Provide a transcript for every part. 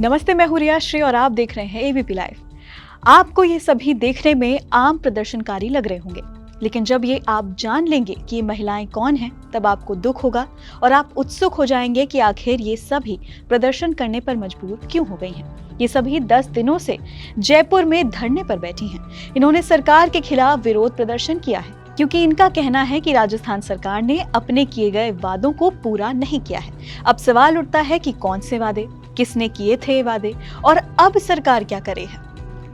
नमस्ते, मैं हूं रिया श्री और आप देख रहे हैं एबीपी लाइव। आपको ये सभी देखने में आम प्रदर्शनकारी लग रहे होंगे, लेकिन जब ये आप जान लेंगे कि ये महिलाएं कौन हैं, तब आपको दुख होगा और आप उत्सुक हो जाएंगे कि आखिर ये सभी प्रदर्शन करने पर मजबूर क्यों हो गई हैं। ये सभी 10 दिनों से जयपुर में धरने पर बैठी हैं। इन्होंने सरकार के खिलाफ विरोध प्रदर्शन किया है, क्योंकि इनका कहना है कि राजस्थान सरकार ने अपने किए गए वादों को पूरा नहीं किया है। अब सवाल उठता है कि कौन से वादे, किसने किए थे ये वादे और अब सरकार क्या करे है।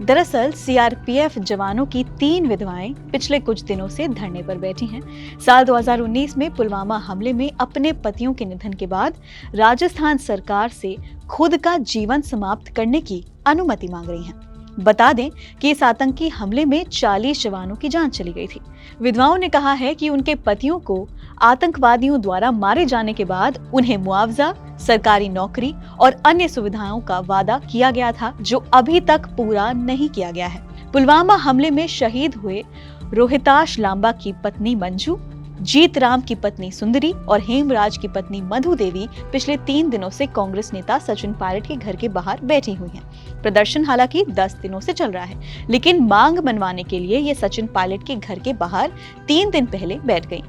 दरअसल सीआरपीएफ जवानों की 3 विधवाएं पिछले कुछ दिनों से धरने पर बैठी हैं। साल 2019 में पुलवामा हमले में अपने पतियों के निधन के बाद राजस्थान सरकार से खुद का जीवन समाप्त करने की अनुमति मांग रही हैं। बता दें कि इस आतंकी हमले में 40 जवानों की जान चली गई थी। विधवाओं ने कहा है कि उनके पतियों को आतंकवादियों द्वारा मारे जाने के बाद उन्हें मुआवजा, सरकारी नौकरी और अन्य सुविधाओं का वादा किया गया था, जो अभी तक पूरा नहीं किया गया है। पुलवामा हमले में शहीद हुए रोहिताश लांबा की पत्नी मंजू, जीत राम की पत्नी सुंदरी और हेमराज की पत्नी मधु देवी पिछले 3 दिनों से कांग्रेस नेता सचिन पायलट के घर के बाहर बैठी हुई हैं। प्रदर्शन हालांकि 10 दिनों से चल रहा है, लेकिन मांग मनवाने के लिए ये सचिन पायलट के घर के बाहर 3 दिन पहले बैठ गई।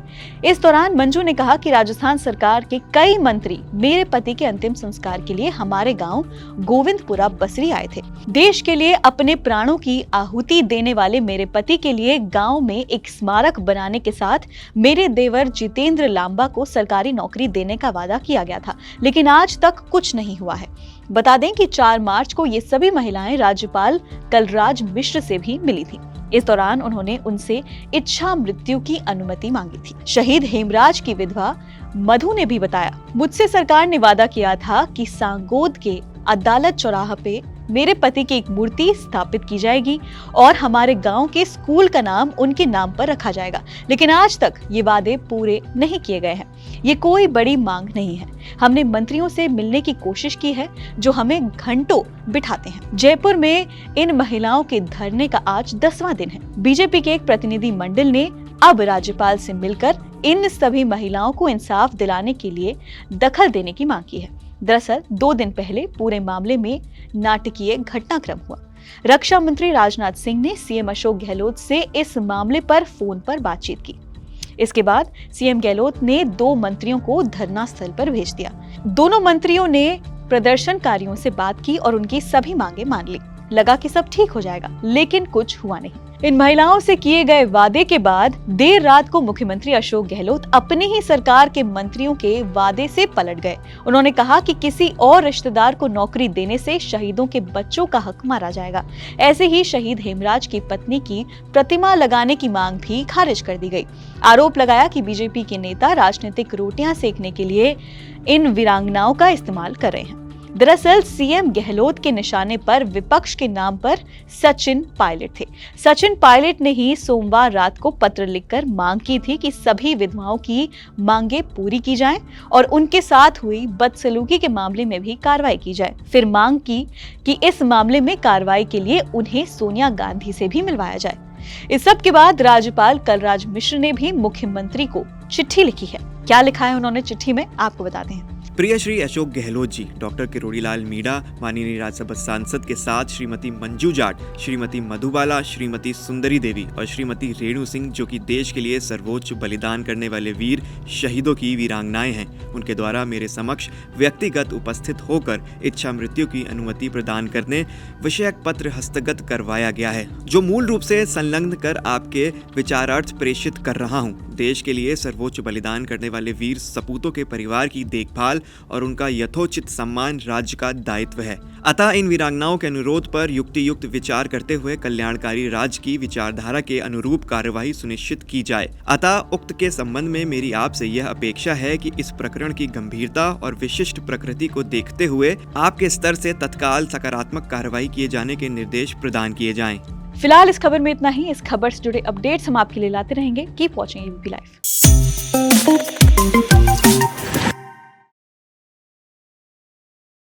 इस दौरान मंजू ने कहा कि राजस्थान सरकार के कई मंत्री मेरे पति के अंतिम संस्कार के लिए हमारे गाँव गोविंदपुरा बसरी आए थे। देश के लिए अपने प्राणों की आहुति देने वाले मेरे पति के लिए गाँव में एक स्मारक बनाने के साथ मेरे देवर जितेंद्र लांबा को सरकारी नौकरी देने का वादा किया गया था, लेकिन आज तक कुछ नहीं हुआ है। बता दें कि 4 मार्च को ये सभी महिलाएं राज्यपाल कलराज मिश्र से भी मिली थी। इस दौरान उन्होंने उनसे इच्छा मृत्यु की अनुमति मांगी थी। शहीद हेमराज की विधवा मधु ने भी बताया, मुझसे सरकार ने वादा किया था कि सांगोद के अदालत चौराहा पे मेरे पति की एक मूर्ति स्थापित की जाएगी और हमारे गांव के स्कूल का नाम उनके नाम पर रखा जाएगा, लेकिन आज तक ये वादे पूरे नहीं किए गए हैं। ये कोई बड़ी मांग नहीं है। हमने मंत्रियों से मिलने की कोशिश की है, जो हमें घंटों बिठाते हैं। जयपुर में इन महिलाओं के धरने का आज 10वां दिन है। बीजेपी के एक प्रतिनिधि मंडल ने अब राज्यपाल से मिलकर इन सभी महिलाओं को इंसाफ दिलाने के लिए दखल देने की मांग की है। दरअसल 2 दिन पहले पूरे मामले में नाटकीय घटनाक्रम हुआ। रक्षा मंत्री राजनाथ सिंह ने सीएम अशोक गहलोत से इस मामले पर फोन पर बातचीत की। इसके बाद सीएम गहलोत ने 2 मंत्रियों को धरना स्थल पर भेज दिया। दोनों मंत्रियों ने प्रदर्शनकारियों से बात की और उनकी सभी मांगे मान ली। लगा कि सब ठीक हो जाएगा, लेकिन कुछ हुआ नहीं। इन महिलाओं से किए गए वादे के बाद देर रात को मुख्यमंत्री अशोक गहलोत अपनी ही सरकार के मंत्रियों के वादे से पलट गए। उन्होंने कहा कि किसी और रिश्तेदार को नौकरी देने से शहीदों के बच्चों का हक मारा जाएगा। ऐसे ही शहीद हेमराज की पत्नी की प्रतिमा लगाने की मांग भी खारिज कर दी गई। आरोप लगाया कि बीजेपी के नेता राजनीतिक रोटियां सेकने के लिए इन वीरांगनाओं का इस्तेमाल कर रहे हैं। दरअसल सीएम गहलोत के निशाने पर विपक्ष के नाम पर सचिन पायलट थे। सचिन पायलट ने ही सोमवार रात को पत्र लिखकर मांग की थी कि सभी विधवाओं की मांगे पूरी की जाएं और उनके साथ हुई बदसलूकी के मामले में भी कार्रवाई की जाए। फिर मांग की कि इस मामले में कार्रवाई के लिए उन्हें सोनिया गांधी से भी मिलवाया जाए। इस सब के बाद राज्यपाल कलराज मिश्र ने भी मुख्यमंत्री को चिट्ठी लिखी है। क्या लिखा है उन्होंने चिट्ठी में, आपको बताते हैं। प्रिय श्री अशोक गहलोत जी, डॉक्टर किरोड़ीलाल मीणा, माननीय राज्यसभा सांसद के साथ श्रीमती मंजू जाट, श्रीमती मधुबाला, श्रीमती सुंदरी देवी और श्रीमती रेणु सिंह, जो कि देश के लिए सर्वोच्च बलिदान करने वाले वीर शहीदों की वीरांगनाएं हैं, उनके द्वारा मेरे समक्ष व्यक्तिगत उपस्थित होकर इच्छा मृत्यु की अनुमति प्रदान करने विषयक पत्र हस्तगत करवाया गया है, जो मूल रूप से संलग्न कर आपके विचारार्थ प्रेषित कर रहा हूँ। देश के लिए सर्वोच्च बलिदान करने वाले वीर सपूतों के परिवार की देखभाल और उनका यथोचित सम्मान राज्य का दायित्व है। अतः इन वीरांगनाओं के अनुरोध पर युक्तियुक्त विचार करते हुए कल्याणकारी राज्य की विचारधारा के अनुरूप कार्यवाही सुनिश्चित की जाए। अतः उक्त के संबंध में मेरी आपसे यह अपेक्षा है कि इस प्रकरण की गंभीरता और विशिष्ट प्रकृति को देखते हुए आपके स्तर से तत्काल सकारात्मक कार्यवाही किए जाने के निर्देश प्रदान किए जाएं। फिलहाल इस खबर में इतना ही। इस खबर से जुड़े अपडेट्स हम आपके लिए लाते रहेंगे। Keep watching ABP live.